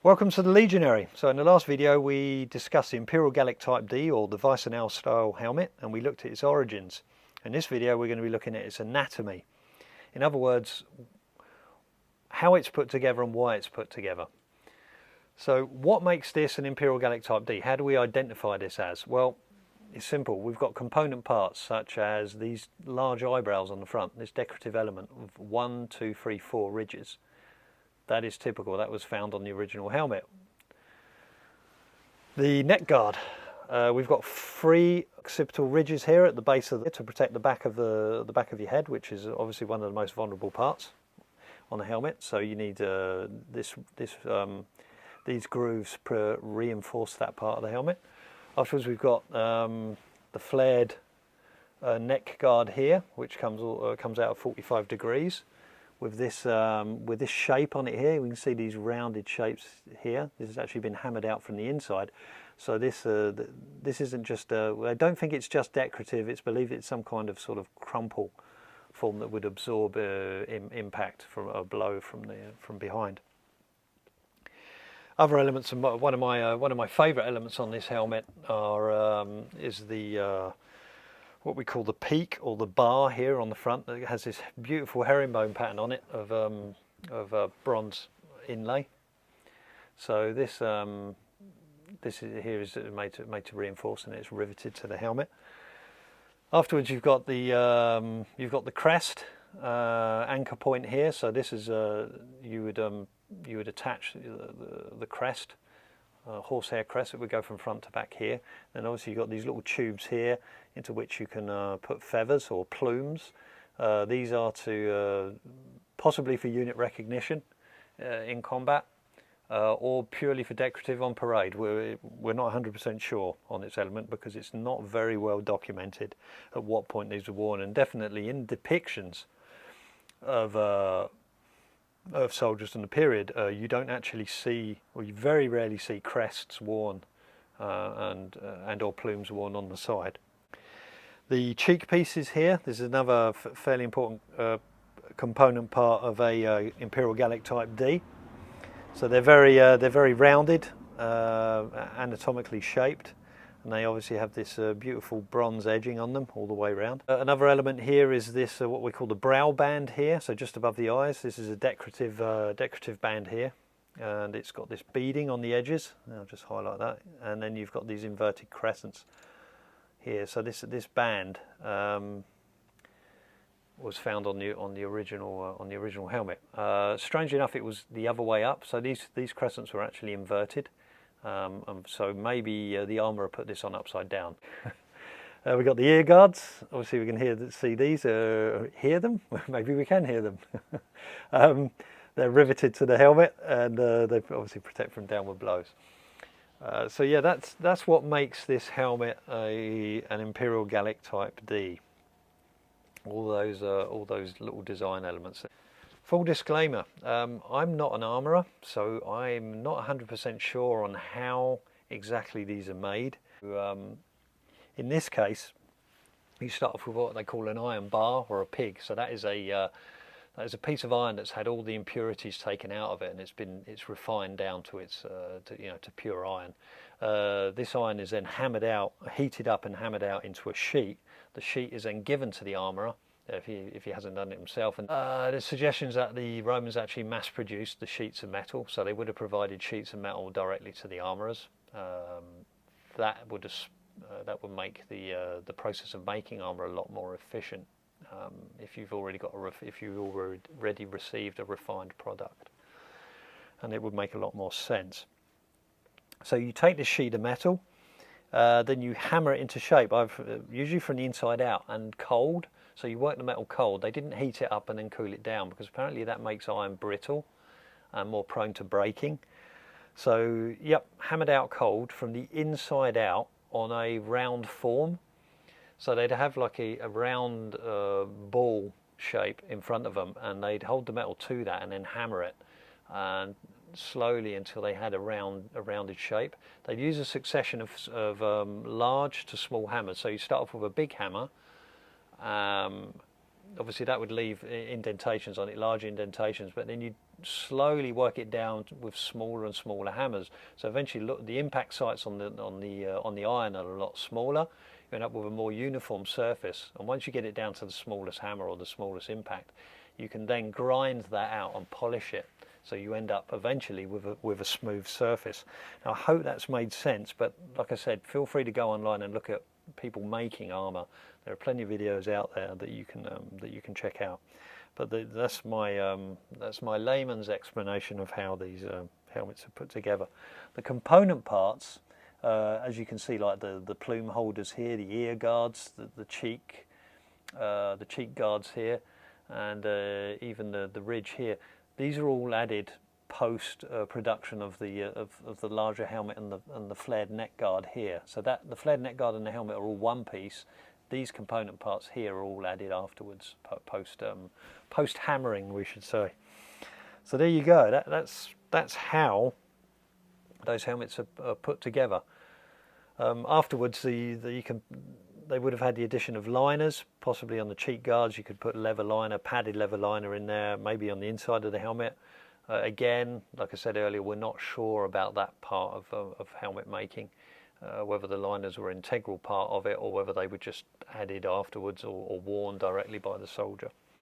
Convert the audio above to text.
Welcome to the Legionary. So in the last video we discussed the Imperial Gallic Type D, or the Weissenau style helmet, and we looked at its origins. In this video we're going to be looking at its anatomy. In other words, how it's put together and why it's put together. So what makes this an Imperial Gallic Type D? How do we identify this as? Well, it's simple. We've got component parts such as these large eyebrows on the front, this decorative element of 1, 2, 3, 4 ridges. That is typical. That was found on the original helmet. The neck guard. We've got 3 occipital ridges here at the base of to protect the back of your head, which is obviously one of the most vulnerable parts on the helmet. So you need these grooves reinforce that part of the helmet. Afterwards, we've got the flared neck guard here, which comes out at 45 degrees. With this shape on it here, we can see these rounded shapes here. This has actually been hammered out from the inside. So this isn't just, I don't think it's just decorative. It's believed it's some kind of sort of crumple form that would absorb impact from a blow from behind. Other elements, one of my favourite elements on this helmet is the what we call the peak, or the bar here on the front. That has this beautiful herringbone pattern on it of bronze inlay. So this here is made to reinforce, and it's riveted to the helmet. Afterwards, you've got the crest anchor point here. So this is you would attach the crest, horsehair crest, that would go from front to back here. Then obviously you've got these little tubes here into which you can put feathers or plumes. These are to possibly for unit recognition in combat, or purely for decorative on parade. We're not 100% sure on its element, because it's not very well documented at what point these were worn, and definitely in depictions of soldiers in the period, you don't actually see, or you very rarely see, crests worn and or plumes worn on the side. The cheek pieces here. This is another fairly important component part of a Imperial Gallic Type D. So they're very rounded, anatomically shaped, and they obviously have this beautiful bronze edging on them all the way around. Another element here is this what we call the brow band here, so just above the eyes. This is a decorative band here, and it's got this beading on the edges. I'll just highlight that, and then you've got these inverted crescents here. So this band was found on the original helmet. Strangely enough, it was the other way up. So these crescents were actually inverted. So maybe the armourer put this on upside down. We've got the ear guards. Obviously we can see these, hear them. Maybe we can hear them. They're riveted to the helmet, and they obviously protect from downward blows. So yeah, that's what makes this helmet an Imperial Gallic Type D. All those little design elements. Full disclaimer, I'm not an armourer, so I'm not 100% sure on how exactly these are made. In this case, you start off with what they call an iron bar, or a pig. So that is a piece of iron that's had all the impurities taken out of it, and it's refined down to to pure iron. This iron is then hammered out, heated up and hammered out into a sheet. The sheet is then given to the armourer if he hasn't done it himself. And there's suggestions that the Romans actually mass-produced the sheets of metal, so they would have provided sheets of metal directly to the armourers. That would make the process of making armour a lot more efficient if you've already received a refined product, and it would make a lot more sense. So you take this sheet of metal, then you hammer it into shape, usually from the inside out and cold. So you work the metal cold. They didn't heat it up and then cool it down, because apparently that makes iron brittle and more prone to breaking. So yep, hammered out cold from the inside out on a round form. So they'd have like a round ball shape in front of them, and they'd hold the metal to that and then hammer it, and slowly until they had a rounded shape. They'd use a succession of large to small hammers. So you start off with a big hammer. Obviously that would leave indentations on it, large indentations, but then slowly work it down with smaller and smaller hammers. So eventually, look, the impact sites on the iron are a lot smaller. You end up with a more uniform surface, and once you get it down to the smallest hammer or the smallest impact, you can then grind that out and polish it. So you end up eventually with a smooth surface. Now I hope that's made sense, but like I said, feel free to go online and look at people making armor. There are plenty of videos out there that you can check out. But that's my layman's explanation of how these helmets are put together. The component parts, as you can see, like the plume holders here, the ear guards, the cheek guards here, and even the ridge here. These are all added post production of the larger helmet and the flared neck guard here. So that the flared neck guard and the helmet are all one piece. These component parts here are all added afterwards, post hammering, we should say. So there you go. That's how those helmets are put together. Afterwards, they would have had the addition of liners, possibly on the cheek guards. You could put leather liner, padded leather liner in there, maybe on the inside of the helmet. Again, like I said earlier, we're not sure about that part of helmet making, whether the liners were an integral part of it or whether they were just added afterwards or worn directly by the soldier.